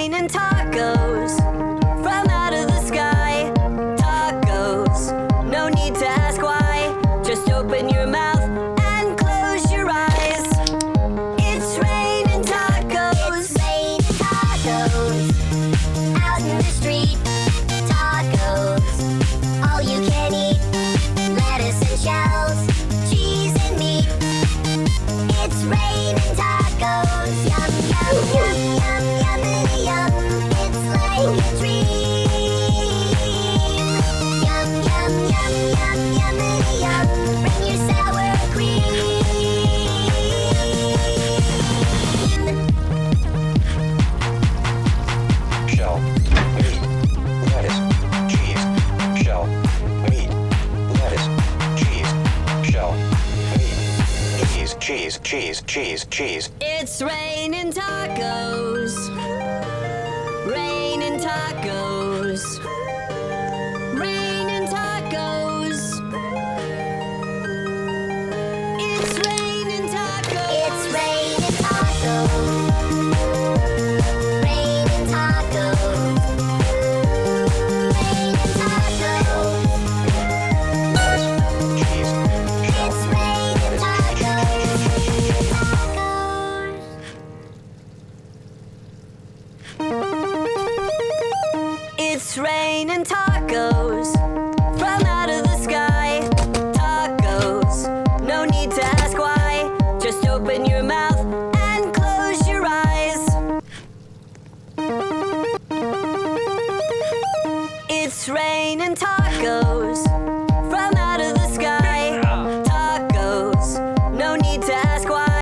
raining tacos from out of the sky. Tacos, no need to ask why. Just open your mouth and close your eyes. It's raining tacos. It's raining tacos out in the street. Tacos, all you can eat. Lettuce and shells, cheese and meat. It's raining tacos. Yum, yum, yum, yum, yummity yum. It's like a dream. Yum, yum, yum, yum, yummity yum. Bring your sour cream. Shell, meat, lettuce, cheese. Shell, meat, lettuce, cheese. Shell, meat, cheese, cheese, cheese, cheese. It's raining tacos. Raining tacos. Raining tacos. It's raining tacos. It's raining tacos. Raining tacos. Raining tacos. Cheese. It's raining tacos. Tacos. It's raining tacos.